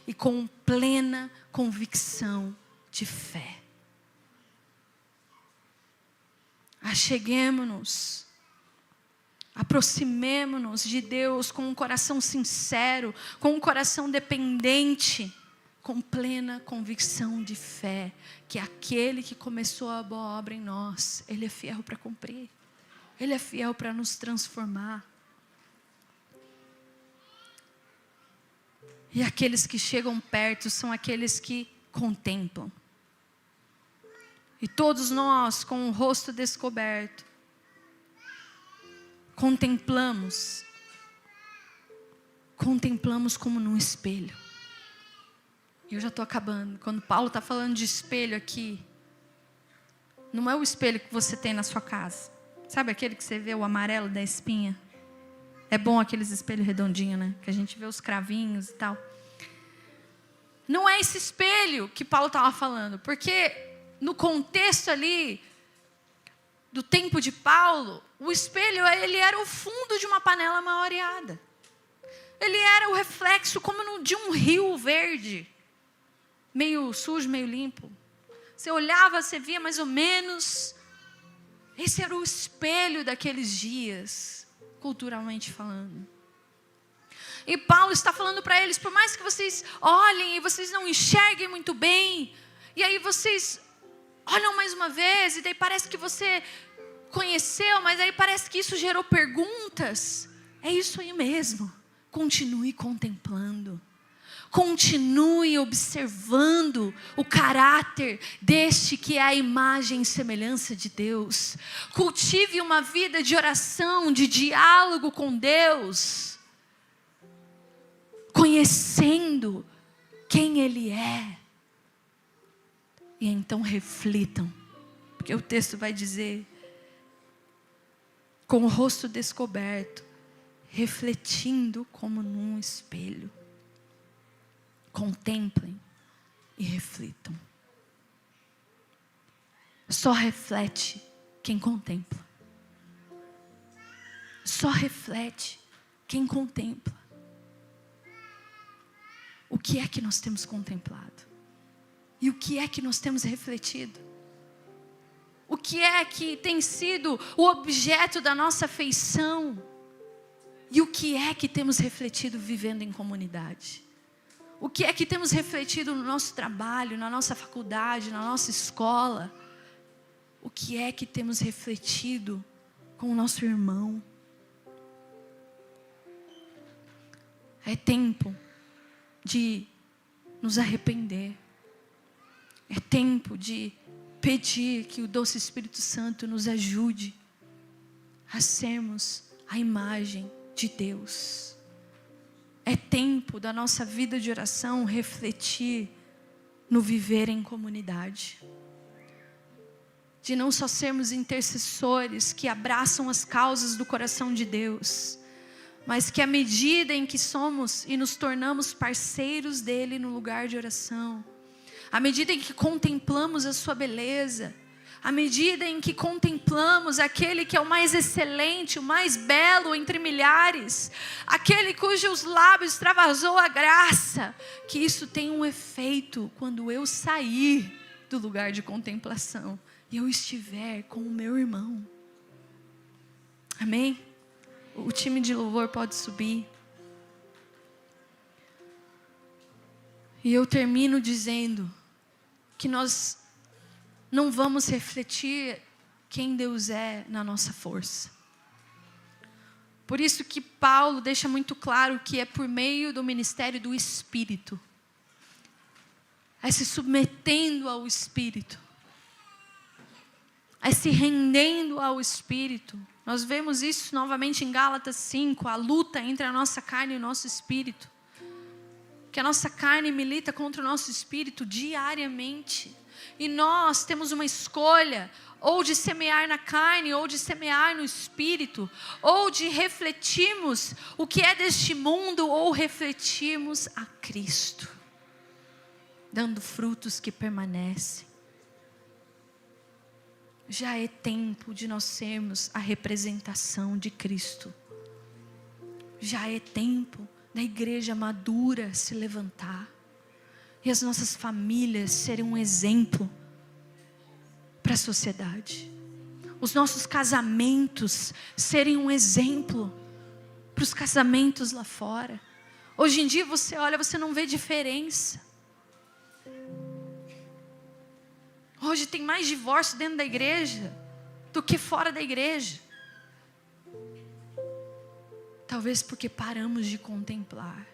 e com plena convicção de fé. Acheguemo-nos, aproximemo-nos de Deus com um coração sincero, com um coração dependente, com plena convicção de fé, que aquele que começou a boa obra em nós, Ele é fiel para cumprir. Ele é fiel para nos transformar. E aqueles que chegam perto são aqueles que contemplam. E todos nós, com o rosto descoberto, contemplamos como num espelho. E eu já estou acabando. Quando Paulo está falando de espelho aqui, não é o espelho que você tem na sua casa. Sabe aquele que você vê o amarelo da espinha? É bom aqueles espelhos redondinhos, né? Que a gente vê os cravinhos e tal. Não é esse espelho que Paulo estava falando. Porque no contexto ali, do tempo de Paulo, o espelho, ele era o fundo de uma panela mal areada. Ele era o reflexo como de um rio verde. Meio sujo, meio limpo. Você olhava, você via mais ou menos. Esse era o espelho daqueles dias, culturalmente falando. E Paulo está falando para eles, por mais que vocês olhem e vocês não enxerguem muito bem, e aí vocês olham mais uma vez, e daí parece que você conheceu, mas aí parece que isso gerou perguntas. É isso aí mesmo. Continue contemplando. Continue observando o caráter deste que é a imagem e semelhança de Deus. Cultive uma vida de oração, de diálogo com Deus, conhecendo quem Ele é. E então reflitam, porque o texto vai dizer, com o rosto descoberto, refletindo como num espelho. Contemplem e reflitam. Só reflete quem contempla. Só reflete quem contempla. O que é que nós temos contemplado? E o que é que nós temos refletido? O que é que tem sido o objeto da nossa afeição? E o que é que temos refletido vivendo em comunidade? O que é que temos refletido no nosso trabalho, na nossa faculdade, na nossa escola? O que é que temos refletido com o nosso irmão? É tempo de nos arrepender. É tempo de pedir que o doce Espírito Santo nos ajude a sermos a imagem de Deus. É tempo da nossa vida de oração refletir no viver em comunidade. De não só sermos intercessores que abraçam as causas do coração de Deus, mas que à medida em que somos e nos tornamos parceiros dele no lugar de oração, à medida em que contemplamos a sua beleza, à medida em que contemplamos aquele que é o mais excelente, o mais belo entre milhares, aquele cujos lábios extravasou a graça, que isso tem um efeito quando eu sair do lugar de contemplação e eu estiver com o meu irmão. Amém? O time de louvor pode subir. E eu termino dizendo que nós não vamos refletir quem Deus é na nossa força. Por isso que Paulo deixa muito claro que é por meio do ministério do Espírito. É se submetendo ao Espírito. É se rendendo ao Espírito. Nós vemos isso novamente em Gálatas 5, a luta entre a nossa carne e o nosso espírito. Que a nossa carne milita contra o nosso espírito diariamente. E nós temos uma escolha, ou de semear na carne, ou de semear no espírito, ou de refletirmos o que é deste mundo, ou refletirmos a Cristo, dando frutos que permanecem. Já é tempo de nós sermos a representação de Cristo. Já é tempo da igreja madura se levantar. E as nossas famílias serem um exemplo para a sociedade. Os nossos casamentos serem um exemplo para os casamentos lá fora. Hoje em dia você olha, você não vê diferença. Hoje tem mais divórcio dentro da igreja do que fora da igreja. Talvez porque paramos de contemplar.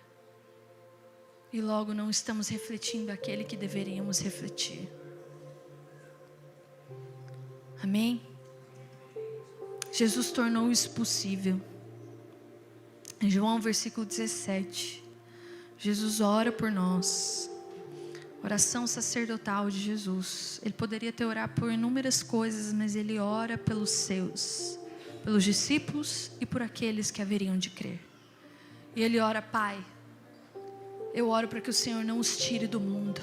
E logo não estamos refletindo aquele que deveríamos refletir. Amém? Jesus tornou isso possível. Em João versículo 17. Jesus ora por nós. Oração sacerdotal de Jesus. Ele poderia ter orado por inúmeras coisas, mas ele ora pelos seus, pelos discípulos e por aqueles que haveriam de crer. E ele ora: Pai, eu oro para que o Senhor não os tire do mundo.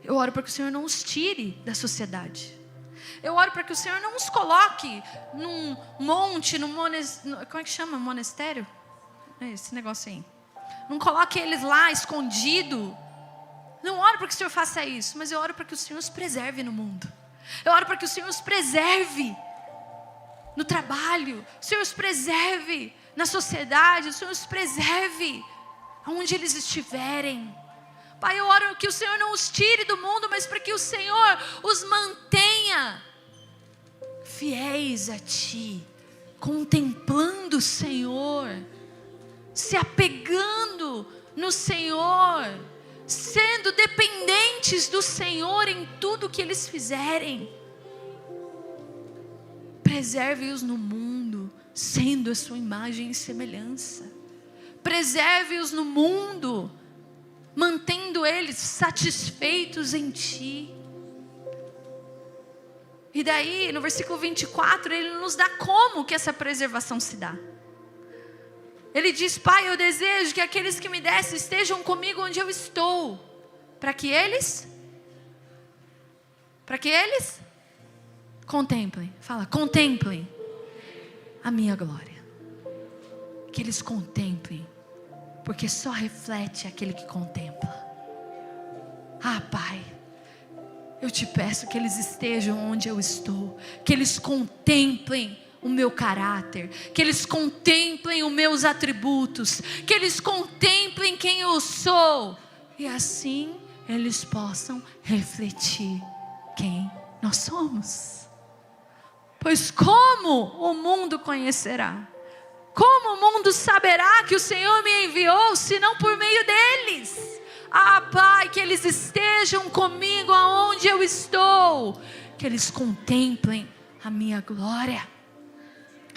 Eu oro para que o Senhor não os tire da sociedade. Eu oro para que o Senhor não os coloque num monte, como é que chama? Monastério? É esse negócio aí. Não coloque eles lá escondido. Não oro para que o Senhor faça isso, mas eu oro para que o Senhor os preserve no mundo. Eu oro para que o Senhor os preserve no trabalho. O Senhor os preserve na sociedade. O Senhor os preserve aonde eles estiverem. Pai, eu oro que o Senhor não os tire do mundo, mas para que o Senhor os mantenha fiéis a Ti, contemplando o Senhor, se apegando no Senhor, sendo dependentes do Senhor em tudo que eles fizerem. Preserve-os no mundo, sendo a sua imagem e semelhança. Preserve-os no mundo, mantendo eles satisfeitos em Ti. E daí, no versículo 24, Ele nos dá como que essa preservação se dá. Ele diz: Pai, eu desejo que aqueles que me dessem estejam comigo onde eu estou. Para que eles contemplem. Fala, contemplem a minha glória. Que eles contemplem, porque só reflete aquele que contempla. Ah, Pai, eu te peço que eles estejam onde eu estou. Que eles contemplem o meu caráter, que eles contemplem os meus atributos, que eles contemplem quem eu sou, e assim eles possam refletir quem nós somos. Pois como o mundo conhecerá? Como o mundo saberá que o Senhor me enviou, se não por meio deles? Ah, Pai, que eles estejam comigo aonde eu estou, que eles contemplem a minha glória.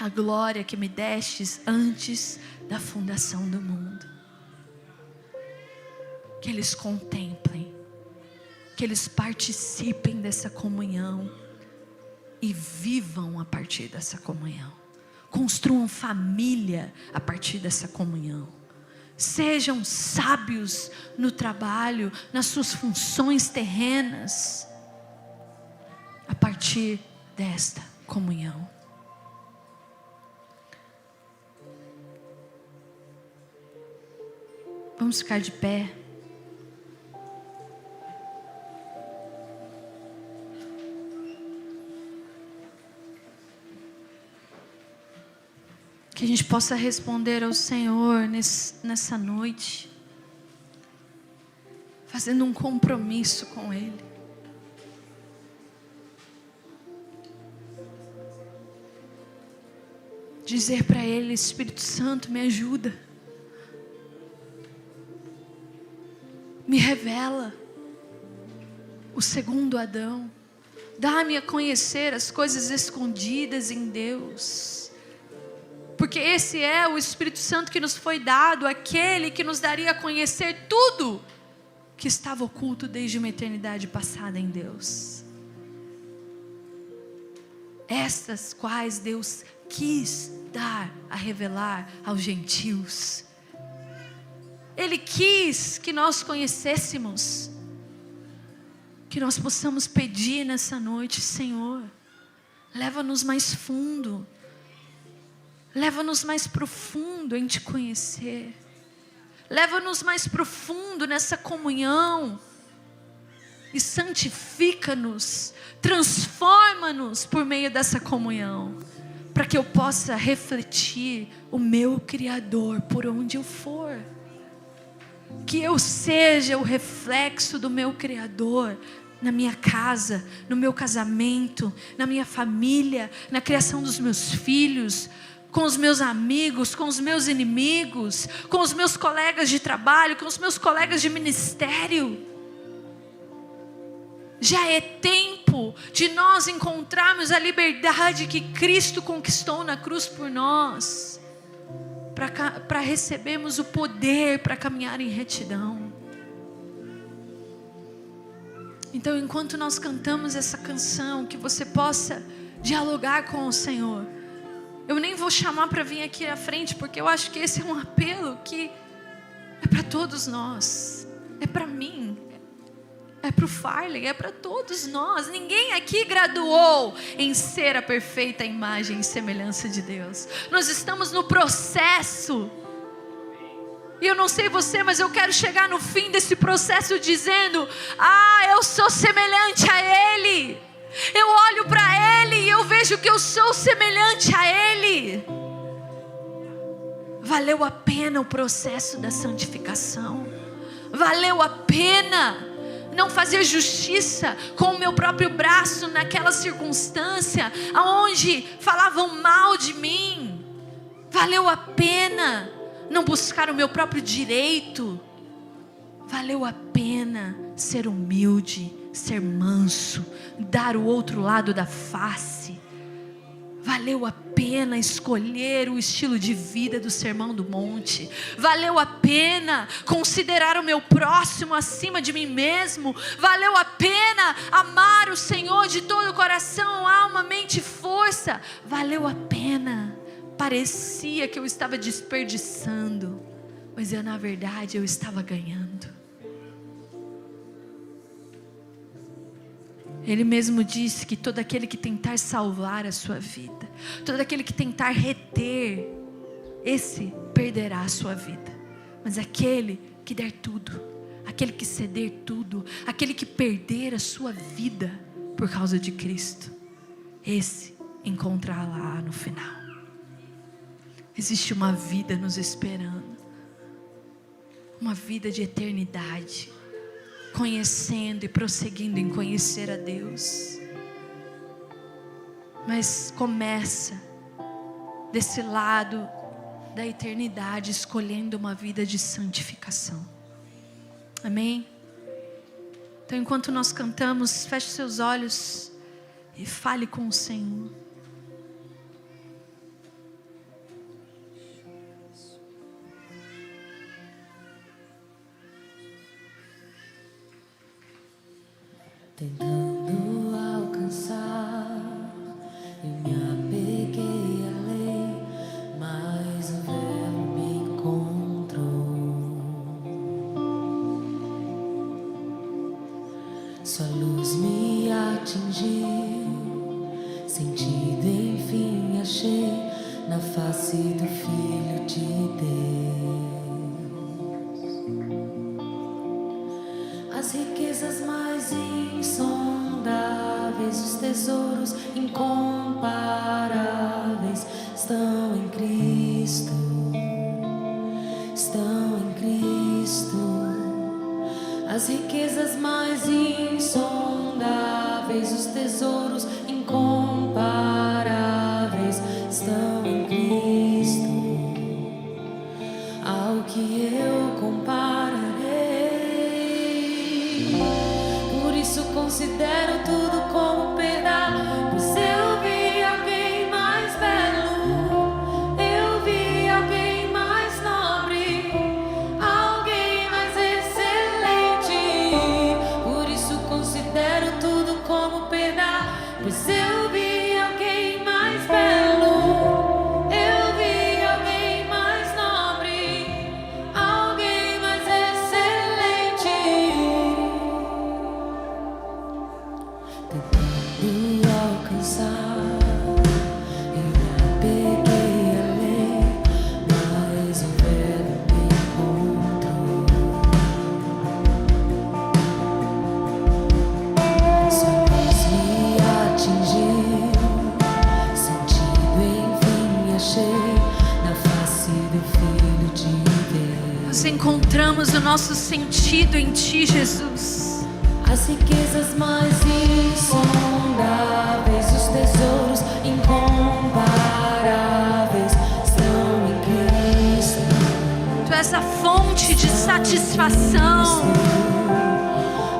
A glória que me destes antes da fundação do mundo. Que eles contemplem, que eles participem dessa comunhão e vivam a partir dessa comunhão. Construam família a partir dessa comunhão. Sejam sábios no trabalho, nas suas funções terrenas, a partir desta comunhão. Vamos ficar de pé. Que a gente possa responder ao Senhor nessa noite. fazendo um compromisso com Ele. Dizer para Ele: Espírito Santo, me ajuda. Me revela o segundo Adão. Dá-me a conhecer as coisas escondidas em Deus. Porque esse é o Espírito Santo que nos foi dado, aquele que nos daria a conhecer tudo que estava oculto desde uma eternidade passada em Deus. Estas quais Deus quis dar a revelar aos gentios. Ele quis que nós conhecêssemos, que nós possamos pedir nessa noite: Senhor, leva-nos mais fundo, leva-nos mais profundo em Te conhecer, leva-nos mais profundo nessa comunhão, e santifica-nos, transforma-nos por meio dessa comunhão, para que eu possa refletir o meu Criador por onde eu for. Que eu seja o reflexo do meu Criador na minha casa, no meu casamento, na minha família, na criação dos meus filhos, com os meus amigos, com os meus inimigos, com os meus colegas de trabalho, com os meus colegas de ministério. Já é tempo de nós encontrarmos a liberdade que Cristo conquistou na cruz por nós, para recebermos o poder para caminhar em retidão. Então, enquanto nós cantamos essa canção, que você possa dialogar com o Senhor. Eu nem vou chamar para vir aqui à frente, porque eu acho que esse é um apelo que é para todos nós, é para mim, é para o Farley, é para todos nós. Ninguém aqui graduou em ser a perfeita imagem e semelhança de Deus. Nós estamos no processo. E eu não sei você, mas eu quero chegar no fim desse processo dizendo: eu sou semelhante a Ele. Eu olho para Ele e eu vejo que eu sou semelhante a Ele. Valeu a pena o processo da santificação. Valeu a pena não fazer justiça com o meu próprio braço naquela circunstância aonde falavam mal de mim. Valeu a pena não buscar o meu próprio direito. Valeu a pena ser humilde, ser manso, dar o outro lado da face. Valeu a pena escolher o estilo de vida do Sermão do Monte. Valeu a pena considerar o meu próximo acima de mim mesmo. Valeu a pena amar o Senhor de todo o coração, alma, mente e força. Valeu a pena. Parecia que eu estava desperdiçando, mas na verdade eu estava ganhando. Ele mesmo disse que todo aquele que tentar salvar a sua vida, todo aquele que tentar reter, esse perderá a sua vida. Mas aquele que der tudo, aquele que ceder tudo, aquele que perder a sua vida por causa de Cristo, esse encontrará lá no final. Existe uma vida nos esperando, uma vida de eternidade, conhecendo e prosseguindo em conhecer a Deus. Mas começa desse lado da eternidade, escolhendo uma vida de santificação. Amém? Então, enquanto nós cantamos, feche seus olhos e fale com o Senhor. Tentando alcançar, eu me apeguei à lei, mas o véu me encontrou. Sua luz me atingiu, sentido enfim achei na face do Filho de Deus. As riquezas mais insondáveis, os tesouros incomparáveis estão em Cristo, estão em Cristo. As riquezas pois eu vi alguém mais belo, eu vi alguém mais nobre, alguém mais excelente. Tentando alcançar, eu peguei além, mas o velo me encontrou. Sua luz me atingiu, sentido enfim achei na face do Filho de Deus. Nós encontramos o nosso sentido em Ti, Jesus. As riquezas mais insondáveis, os tesouros incomparáveis estão em Cristo. Tu és a fonte de satisfação.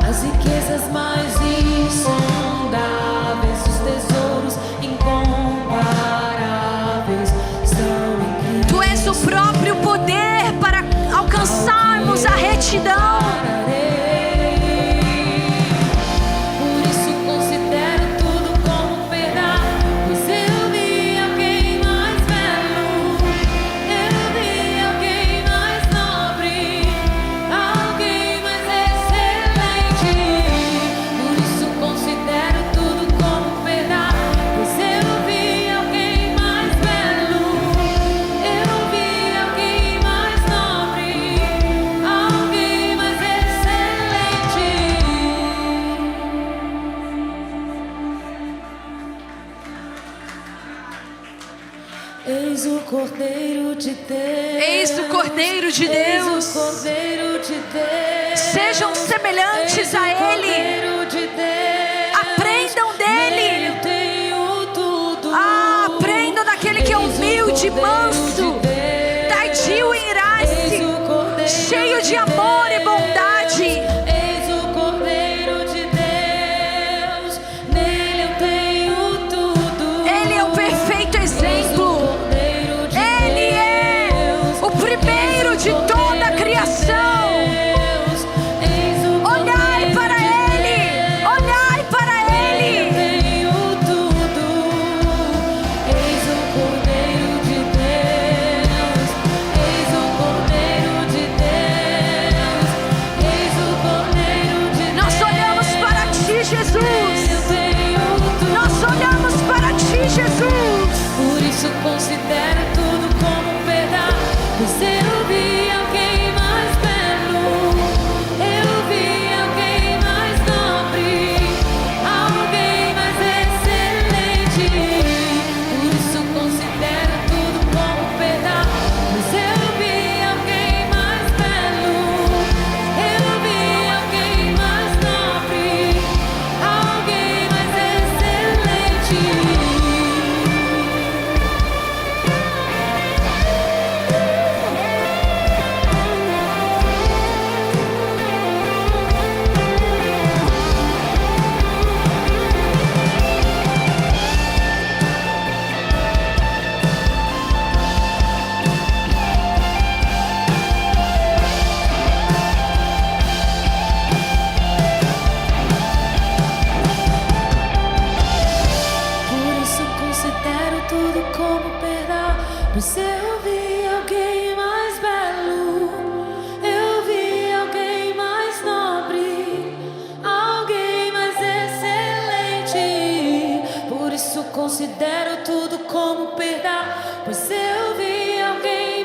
As riquezas mais insondáveis, os tesouros incomparáveis estão em Cristo. Tu és o próprio poder para alcançarmos a retidão. Por isso considero tudo como perda, pois eu vi alguém mais belo, eu vi alguém mais nobre, alguém mais excelente. Por isso considero tudo como perda, pois eu vi alguém mais belo, eu vi alguém mais nobre, alguém mais excelente. Eis o Cordeiro de Deus. Eis o Cordeiro de Eis Deus. o Cordeiro de Deus. Sejam semelhantes Eis a o Ele. Cordeiro de Deus. Aprendam Nele dele. eu tenho tudo. Aprendam daquele que é humilde, manso, tardio em irar-se, cheio de amor e bondade. Eis o Cordeiro de Deus. Nele eu tenho tudo. Ele é o perfeito exemplo. Ele é o primeiro de toda a criação. Olhai para Ele. Olhai para Ele. Tenho tudo. Eis o Cordeiro de Deus. Eis o Cordeiro de Deus. Eis o Cordeiro de Deus. Nós olhamos para Ti, Jesus. Eu tenho tudo. Nós olhamos para Ti, Jesus. Por isso considero tudo como perda, pois eu vi alguém mais belo, eu vi alguém mais nobre, alguém mais excelente. Por isso considero tudo como perda, pois eu vi alguém mais belo, eu vi alguém mais nobre, alguém mais excelente. Por isso considero tudo como perda, pois eu vi alguém mais belo, eu vi alguém mais nobre, alguém mais excelente. Por isso considero tudo como perda, pois eu vi alguém